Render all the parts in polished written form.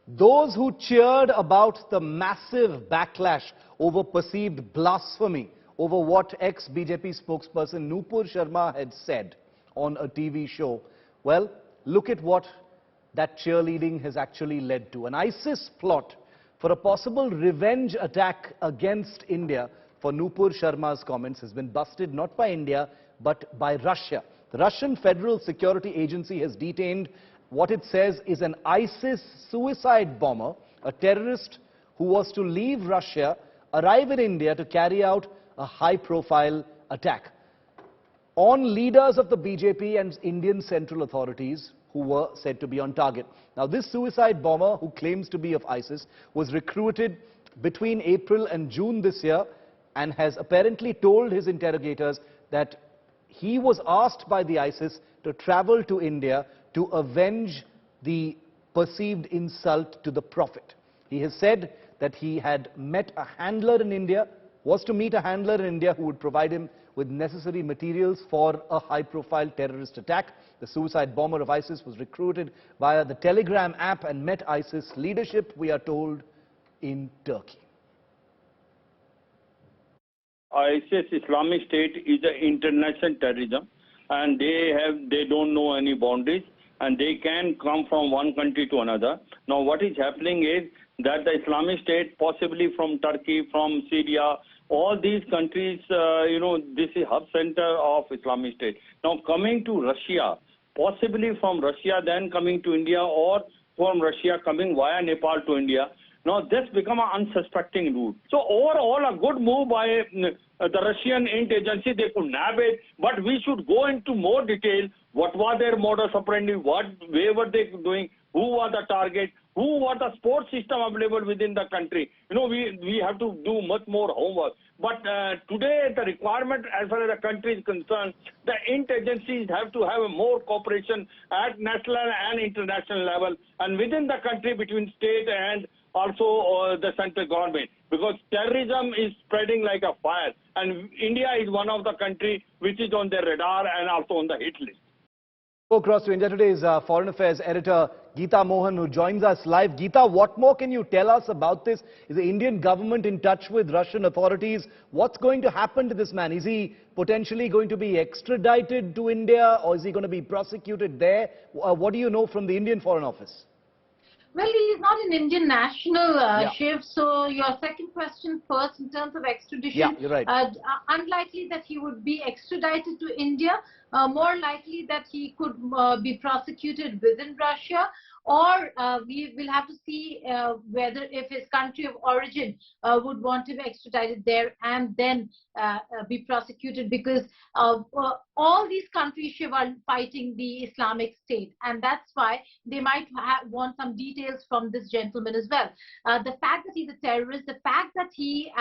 Those who cheered about the massive backlash over perceived blasphemy over what ex-BJP spokesperson Nupur Sharma had said on a TV show, well, look at what that cheerleading has actually led to. An ISIS plot for a possible revenge attack against India for Nupur Sharma's comments has been busted not by India but by Russia. The Russian Federal Security Agency has detained what it says is an ISIS suicide bomber, a terrorist who was to leave Russia, arrive in India to carry out a high-profile attack on leaders of the BJP and Indian central authorities who were said to be on target. Now, this suicide bomber, who claims to be of ISIS, was recruited between April and June this year and has apparently told his interrogators that he was asked by the ISIS to travel to India to avenge the perceived insult to the Prophet. He has said that he had met a handler in India, was to meet a handler in India who would provide him with necessary materials for a high-profile terrorist attack. The suicide bomber of ISIS was recruited via the Telegram app and met ISIS leadership, we are told, in Turkey. ISIS, Islamic State, is an international terrorism, and they don't know any boundaries, and they can come from one country to another. Now, what is happening is that the Islamic State, possibly from Turkey, from Syria, all these countries, this is hub center of Islamic State. Now, coming to Russia, possibly from Russia, then coming to India, or from Russia coming via Nepal to India. Now, this become an unsuspecting route. So, overall, a good move by the Russian agency. They could nab it, but we should go into more detail. What was their modus operandi? Where were they doing? Who was the target? Who was the support system available within the country? We have to do much more homework. But today, the requirement as far as the country is concerned, the agencies have to have more cooperation at national and international level, and within the country between state and also the central government, because terrorism is spreading like a fire, and India is one of the countries which is on their radar and also on the hit list. Across to India Today's Foreign Affairs editor Geeta Mohan, who joins us live. Geeta, what more can you tell us about this? Is the Indian government in touch with Russian authorities? What's going to happen to this man? Is he potentially going to be extradited to India, or is he going to be prosecuted there? What do you know from the Indian Foreign Office? Well, he is not an Indian national, Shiv. So your second question first, in terms of extradition, yeah, you're right. Unlikely that he would be extradited to India. More likely that he could be prosecuted within Russia, or we will have to see whether if his country of origin would want him extradited there and then be prosecuted, because all these countries, Shiv, are fighting the Islamic State, and that's why they might want some details from this gentleman as well. The fact that he's a terrorist, the fact that he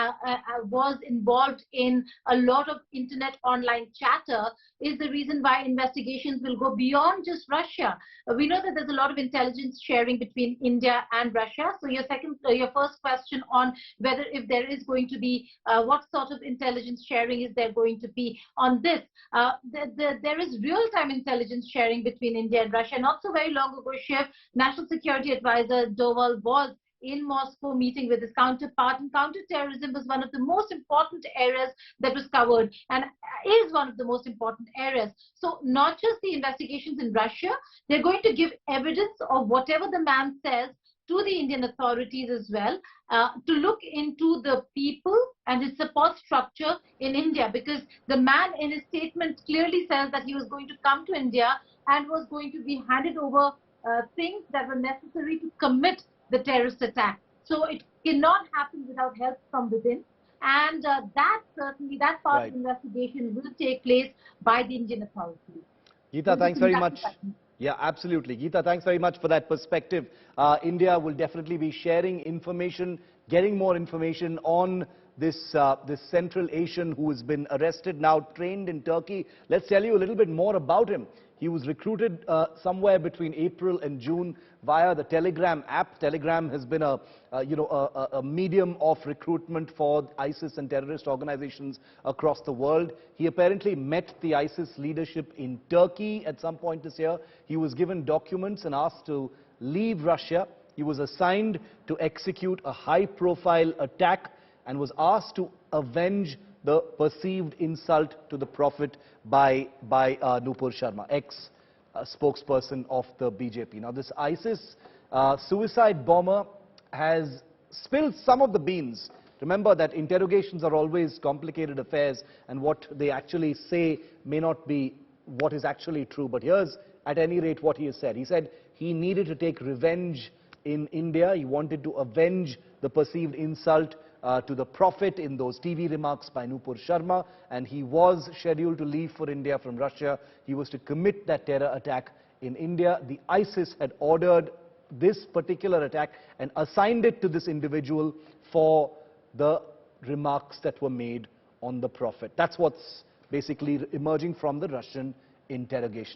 was involved in a lot of internet online chatter is the reason why investigations will go beyond just Russia. We know that there's a lot of intelligence sharing between India and Russia. So your first question on whether if there is going to be, what sort of intelligence sharing is there going to be on this? There is real-time intelligence sharing between India and Russia. Not so very long ago, Shiv, National Security Advisor Doval was in Moscow meeting with his counterpart, and counterterrorism was one of the most important areas that was covered, and is one of the most important areas. So not just the investigations in Russia, they're going to give evidence of whatever the man says to the Indian authorities as well, to look into the people and his support structure in India, because the man in his statement clearly says that he was going to come to India and was going to be handed over things that were necessary to commit the terrorist attack. So it cannot happen without help from within, and that part of the investigation will take place by the Indian authorities. Geeta, thanks very much. Yeah, absolutely. Geeta, thanks very much for that perspective. India will definitely be sharing information, getting more information on this Central Asian who has been arrested, now trained in Turkey. Let's tell you a little bit more about him. He was recruited somewhere between April and June via the Telegram app. Telegram has been a medium of recruitment for ISIS and terrorist organizations across the world. He apparently met the ISIS leadership in Turkey at some point this year. He was given documents and asked to leave Russia He was assigned to execute a high-profile attack and was asked to avenge the perceived insult to the Prophet by Nupur Sharma, ex-spokesperson of the BJP. Now, this ISIS suicide bomber has spilled some of the beans. Remember that interrogations are always complicated affairs, and what they actually say may not be what is actually true. But here's, at any rate, what he has said. He said he needed to take revenge in India. He wanted to avenge the perceived insult to the Prophet in those TV remarks by Nupur Sharma, and he was scheduled to leave for India from Russia. He was to commit that terror attack in India. The ISIS had ordered this particular attack and assigned it to this individual for the remarks that were made on the Prophet. That's what's basically emerging from the Russian interrogation.